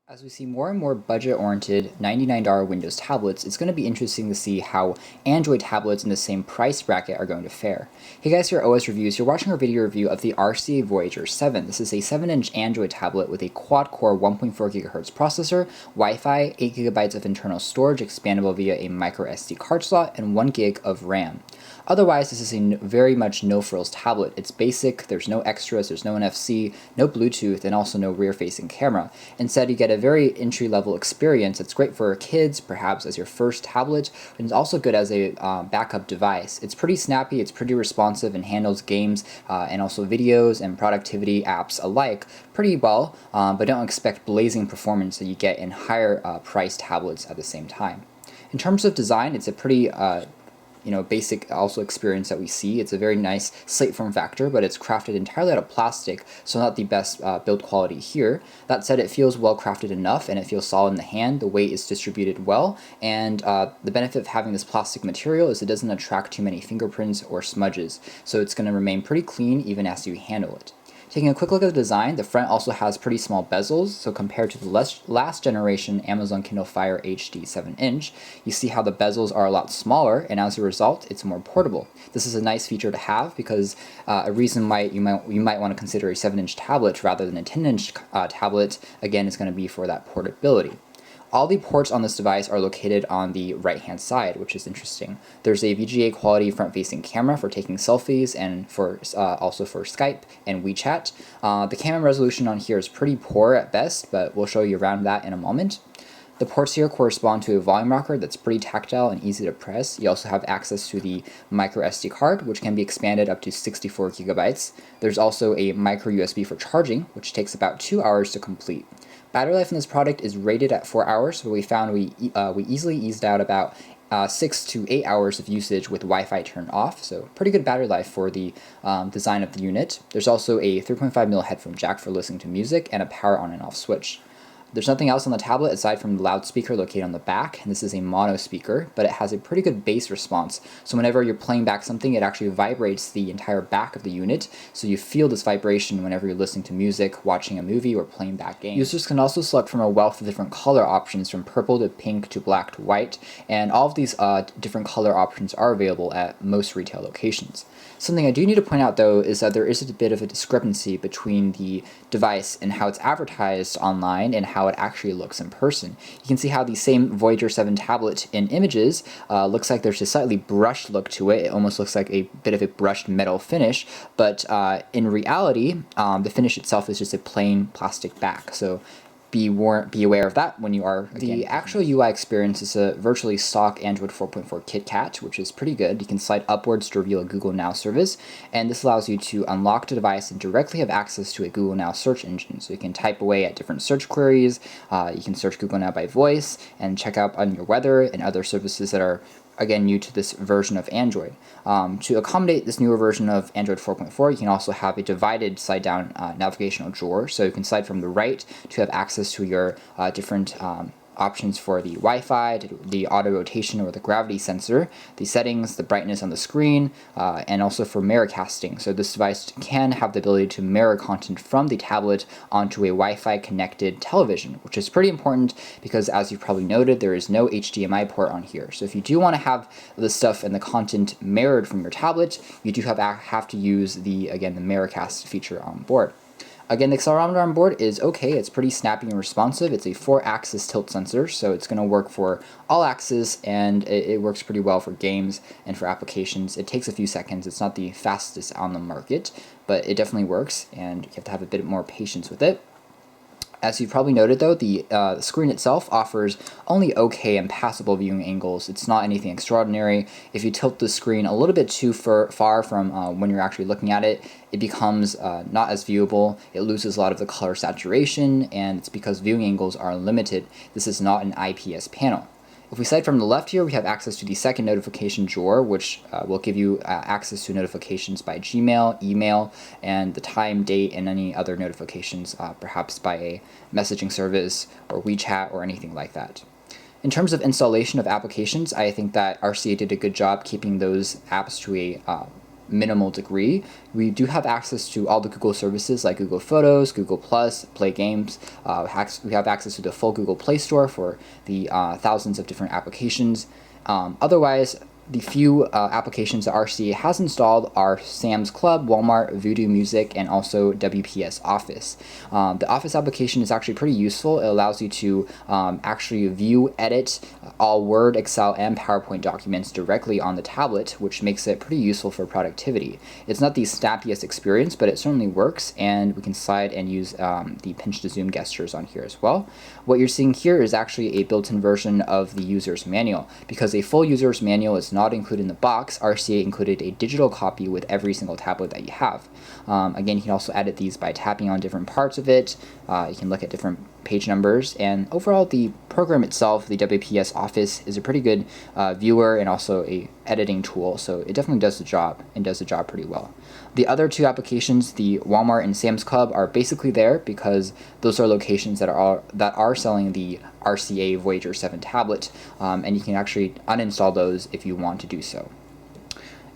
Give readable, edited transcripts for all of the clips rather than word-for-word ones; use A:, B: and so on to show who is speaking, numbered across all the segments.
A: As we see more and more budget-oriented $99 Windows tablets, it's going to be interesting to see how Android tablets in the same price bracket are going to fare. Hey guys, here at OS Reviews. You're watching our video review of the RCA Voyager 7. This is a 7-inch Android tablet with a quad-core 1.4 GHz processor, Wi-Fi, 8 GB of internal storage expandable via a microSD card slot, and 1 GB of RAM. Otherwise, this is a very much no-frills tablet. It's basic, there's no extras, there's no NFC, no Bluetooth, and also no rear-facing camera. Instead, you get a very entry-level experience. It's great for kids, perhaps as your first tablet, and it's also good as a backup device. It's pretty snappy, it's pretty responsive, and handles games and also videos and productivity apps alike pretty well, but don't expect blazing performance that you get in higher priced tablets at the same time. In terms of design, it's a pretty basic also experience that we see. It's a very nice slate form factor, but it's crafted entirely out of plastic, so not the best build quality here. That said, it feels well crafted enough and it feels solid in the hand. The weight is distributed well, and the benefit of having this plastic material is it doesn't attract too many fingerprints or smudges, so it's going to remain pretty clean even as you handle it. Taking a quick look at the design, the front also has pretty small bezels, so compared to the last generation Amazon Kindle Fire HD 7-inch, you see how the bezels are a lot smaller, and as a result, it's more portable. This is a nice feature to have because a reason why you might want to consider a 7-inch tablet rather than a 10-inch tablet, again, is going to be for that portability. All the ports on this device are located on the right-hand side, which is interesting. There's a VGA quality front-facing camera for taking selfies and for also for Skype and WeChat. The camera resolution on here is pretty poor at best, but we'll show you around that in a moment. The ports here correspond to a volume rocker that's pretty tactile and easy to press. You also have access to the microSD card, which can be expanded up to 64 GB. There's also a micro USB for charging, which takes about 2 hours to complete. Battery life in this product is rated at 4 hours, but we found we easily eased out about 6 to 8 hours of usage with Wi-Fi turned off, so pretty good battery life for the design of the unit. There's also a 3.5mm headphone jack for listening to music and a power on and off switch. There's nothing else on the tablet aside from the loudspeaker located on the back, and this is a mono speaker, but it has a pretty good bass response, so whenever you're playing back something, it actually vibrates the entire back of the unit, so you feel this vibration whenever you're listening to music, watching a movie, or playing back games. Users can also select from a wealth of different color options from purple to pink to black to white, and all of these different color options are available at most retail locations. Something I do need to point out though is that there is a bit of a discrepancy between the device and how it's advertised online and how it actually looks in person. You can see how the same Voyager 7 tablet in images looks like there's a slightly brushed look to it. It almost looks like a bit of a brushed metal finish, but in reality, the finish itself is just a plain plastic back. So be aware of that when you are. The actual UI experience is a virtually stock Android 4.4 KitKat, which is pretty good. You can slide upwards to reveal a Google Now service, and this allows you to unlock the device and directly have access to a Google Now search engine. So you can type away at different search queries, you can search Google Now by voice, and check out on your weather and other services that are again new to this version of Android. To accommodate this newer version of Android 4.4, you can also have a divided slide-down navigational drawer, so you can slide from the right to have access to your different options for the Wi-Fi, the auto rotation or the gravity sensor, the settings, the brightness on the screen, and also for mirror casting. So this device can have the ability to mirror content from the tablet onto a Wi-Fi connected television, which is pretty important because, as you've probably noted, there is no HDMI port on here. So if you do want to have the stuff and the content mirrored from your tablet, you do have to use the Mirrorcast feature on board. Again, the accelerometer on board is okay. It's pretty snappy and responsive. It's a 4-axis tilt sensor, so it's going to work for all axes, and it works pretty well for games and for applications. It takes a few seconds. It's not the fastest on the market, but it definitely works, and you have to have a bit more patience with it. As you've probably noted though, the screen itself offers only okay and passable viewing angles. It's not anything extraordinary. If you tilt the screen a little bit too far from when you're actually looking at it, it becomes not as viewable. It loses a lot of the color saturation, and it's because viewing angles are limited. This is not an IPS panel. If we slide from the left here, we have access to the second notification drawer, which will give you access to notifications by Gmail, email, and the time, date, and any other notifications, perhaps by a messaging service or WeChat or anything like that. In terms of installation of applications, I think that RCA did a good job keeping those apps to a minimal degree. We do have access to all the Google services like Google Photos, Google Plus, Play Games. We have access to the full Google Play Store for the thousands of different applications. Otherwise, the few applications that RCA has installed are Sam's Club, Walmart, Voodoo Music, and also WPS Office. The Office application is actually pretty useful. It allows you to actually view, edit all Word, Excel, and PowerPoint documents directly on the tablet, which makes it pretty useful for productivity. It's not the snappiest experience, but it certainly works, and we can slide and use the pinch to zoom gestures on here as well. What you're seeing here is actually a built-in version of the user's manual. Because a full user's manual is not included in the box, RCA included a digital copy with every single tablet that you have. Again, you can also edit these by tapping on different parts of it. You can look at different page numbers, and overall the program itself, the WPS Office, is a pretty good viewer and also a editing tool, so it definitely does the job and does the job pretty well. The other two applications, the Walmart and Sam's Club, are basically there because those are locations that are selling the RCA Voyager 7 tablet, and you can actually uninstall those if you want to do so.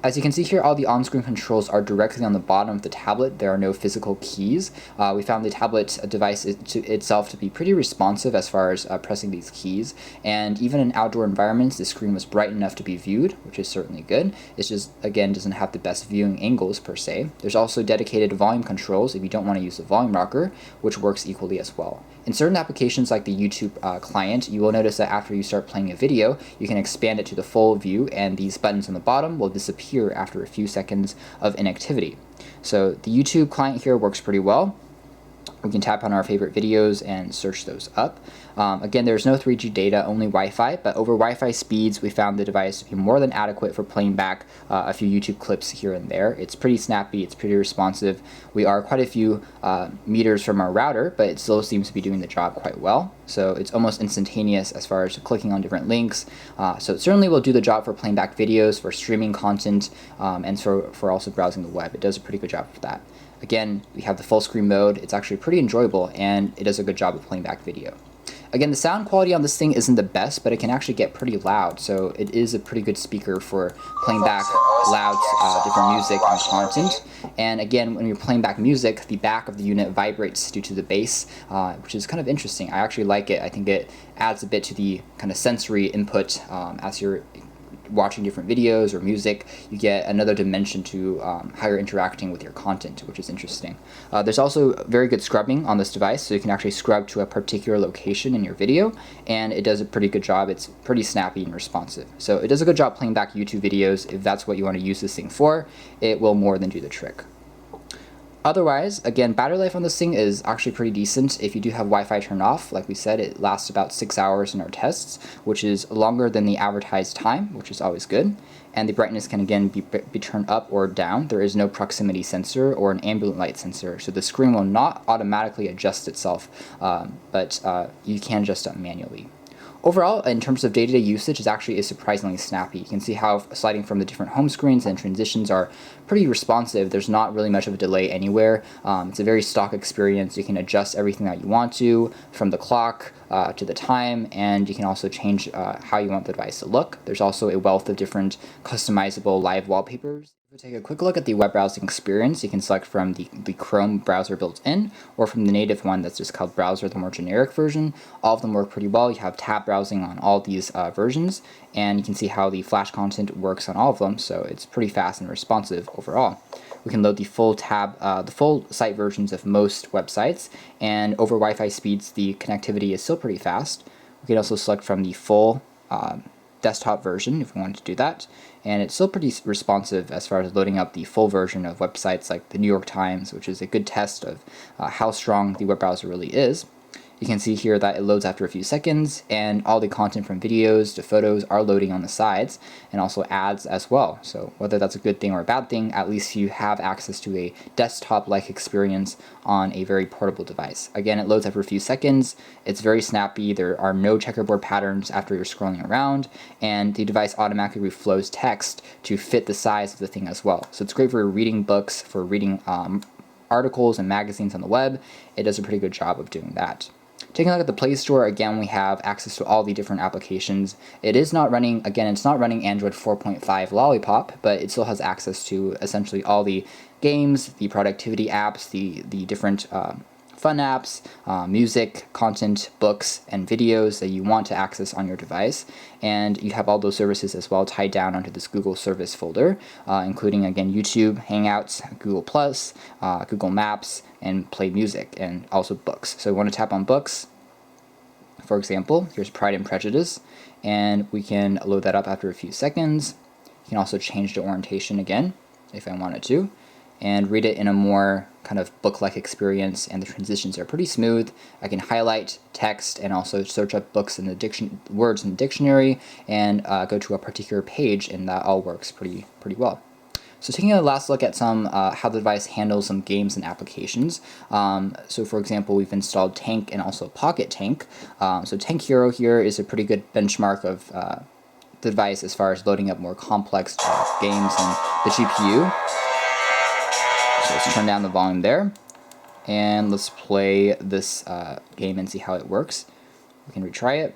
A: As you can see here, all the on-screen controls are directly on the bottom of the tablet. There are no physical keys. We found the tablet device itself to be pretty responsive as far as pressing these keys, and even in outdoor environments, the screen was bright enough to be viewed, which is certainly good. It's just, again, doesn't have the best viewing angles per se. There's also dedicated volume controls if you don't want to use the volume rocker, which works equally as well. In certain applications like the YouTube client, you will notice that after you start playing a video, you can expand it to the full view, and these buttons on the bottom will disappear after a few seconds of inactivity. So the YouTube client here works pretty well. We can tap on our favorite videos and search those up. Again, there's no 3G data, only Wi-Fi, but over Wi-Fi speeds, we found the device to be more than adequate for playing back a few YouTube clips here and there. It's pretty snappy, it's pretty responsive. We are quite a few meters from our router, but it still seems to be doing the job quite well. So it's almost instantaneous as far as clicking on different links. So it certainly will do the job for playing back videos, for streaming content, and for also browsing the web. It does a pretty good job for that. Again, we have the full screen mode. It's actually pretty enjoyable, and it does a good job of playing back video. Again, the sound quality on this thing isn't the best, but it can actually get pretty loud, so it is a pretty good speaker for playing back loud different music and content. And again, when you're playing back music, the back of the unit vibrates due to the bass, which is kind of interesting. I actually like it. I think it adds a bit to the kind of sensory input as you're watching different videos or music. You get another dimension to how you're interacting with your content, which is interesting. There's also very good scrubbing on this device, so you can actually scrub to a particular location in your video, and it does a pretty good job. It's pretty snappy and responsive. So it does a good job playing back YouTube videos. If that's what you want to use this thing for, it will more than do the trick. Otherwise, again, battery life on this thing is actually pretty decent. If you do have Wi-Fi turned off, like we said, it lasts about 6 hours in our tests, which is longer than the advertised time, which is always good. And the brightness can again be turned up or down. There is no proximity sensor or an ambient light sensor, so the screen will not automatically adjust itself, but you can adjust it manually. Overall, in terms of day-to-day usage, it actually is surprisingly snappy. You can see how sliding from the different home screens and transitions are pretty responsive. There's not really much of a delay anywhere. It's a very stock experience. You can adjust everything that you want to, from the clock to the time, and you can also change how you want the device to look. There's also a wealth of different customizable live wallpapers. If we take a quick look at the web browsing experience, you can select from the Chrome browser built in, or from the native one that's just called Browser, the more generic version. All of them work pretty well. You have tab browsing on all these versions, and you can see how the Flash content works on all of them, so it's pretty fast and responsive overall. We can load the full site versions of most websites, and over Wi-Fi speeds, the connectivity is still pretty fast. We can also select from the full desktop version if we wanted to do that, and it's still pretty responsive as far as loading up the full version of websites like the New York Times, which is a good test of how strong the web browser really is. You can see here that it loads after a few seconds, and all the content from videos to photos are loading on the sides, and also ads as well. So whether that's a good thing or a bad thing, at least you have access to a desktop-like experience on a very portable device. Again, it loads after a few seconds, it's very snappy, there are no checkerboard patterns after you're scrolling around, and the device automatically reflows text to fit the size of the thing as well. So it's great for reading books, for reading articles and magazines on the web. It does a pretty good job of doing that. Taking a look at the Play Store, again, we have access to all the different applications. It is not running, again, it's not running Android 4.5 Lollipop, but it still has access to essentially all the games, the productivity apps, the different fun apps, music, content, books, and videos that you want to access on your device. And you have all those services as well tied down onto this Google Service folder, including, again, YouTube, Hangouts, Google+, Google Maps, and Play Music, and also books. So we want to tap on books. For example, here's Pride and Prejudice, and we can load that up after a few seconds. You can also change the orientation again, if I wanted to, and read it in a more kind of book-like experience, and the transitions are pretty smooth. I can highlight text and also search up books in the words in the dictionary, and go to a particular page, and that all works pretty well. So taking a last look at some how the device handles some games and applications. So for example, we've installed Tank and also Pocket Tank. So Tank Hero here is a pretty good benchmark of the device as far as loading up more complex games and the GPU. So let's turn down the volume there, and let's play this game and see how it works. We can retry it.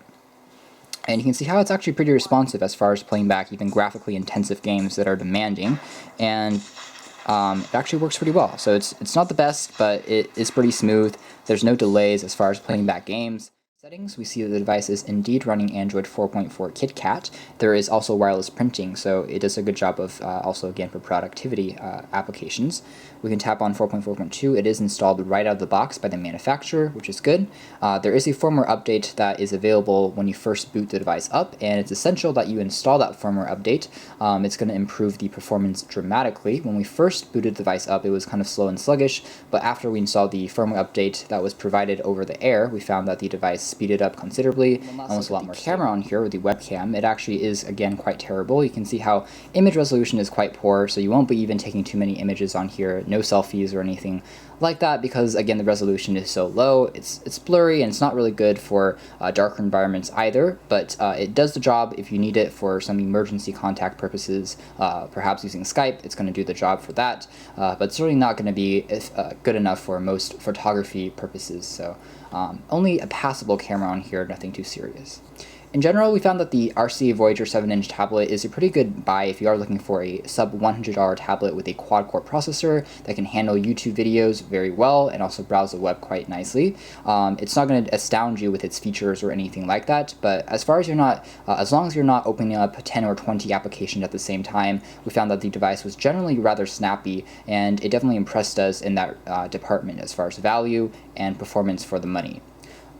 A: And you can see how it's actually pretty responsive as far as playing back even graphically intensive games that are demanding, and it actually works pretty well. So it's not the best, but it is pretty smooth. There's no delays as far as playing back games. Settings, we see that the device is indeed running Android 4.4 KitKat. There is also wireless printing, so it does a good job of also, again, for productivity applications. We can tap on 4.4.2. It is installed right out of the box by the manufacturer, which is good. There is a firmware update that is available when you first boot the device up, and it's essential that you install that firmware update. It's going to improve the performance dramatically. When we first booted the device up, it was kind of slow and sluggish, but after we installed the firmware update that was provided over the air, we found that the device speeded up considerably, almost a lot more camera on here with the webcam. It actually is, again, quite terrible. You can see how image resolution is quite poor, so you won't be even taking too many images on here, no selfies or anything like that, because again the resolution is so low. It's blurry, and it's not really good for darker environments either, but it does the job if you need it for some emergency contact purposes, perhaps using Skype. It's going to do the job for that, but certainly not going to be good enough for most photography purposes. So only a passable camera on here, nothing too serious. In general, we found that the RCA Voyager 7-inch tablet is a pretty good buy if you are looking for a sub-$100 tablet with a quad-core processor that can handle YouTube videos very well and also browse the web quite nicely. It's not going to astound you with its features or anything like that, but as long as you're not opening up 10 or 20 applications at the same time, we found that the device was generally rather snappy, and it definitely impressed us in that department as far as value and performance for the money.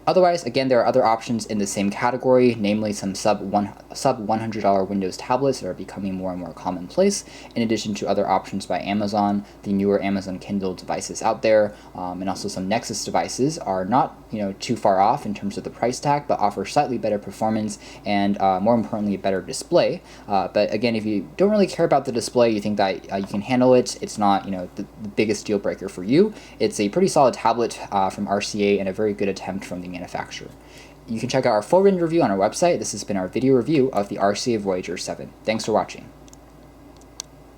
A: Otherwise, again, there are other options in the same category, namely some sub-$100 Windows tablets that are becoming more and more commonplace, in addition to other options by Amazon. The newer Amazon Kindle devices out there, and also some Nexus devices are not too far off in terms of the price tag, but offer slightly better performance and more importantly a better display. But again, if you don't really care about the display, you think that you can handle it, it's not the biggest deal breaker for you. It's a pretty solid tablet from RCA and a very good attempt from the manufacturer. You can check out our full written review on our website. This has been our video review of the RCA Voyager 7. Thanks for watching.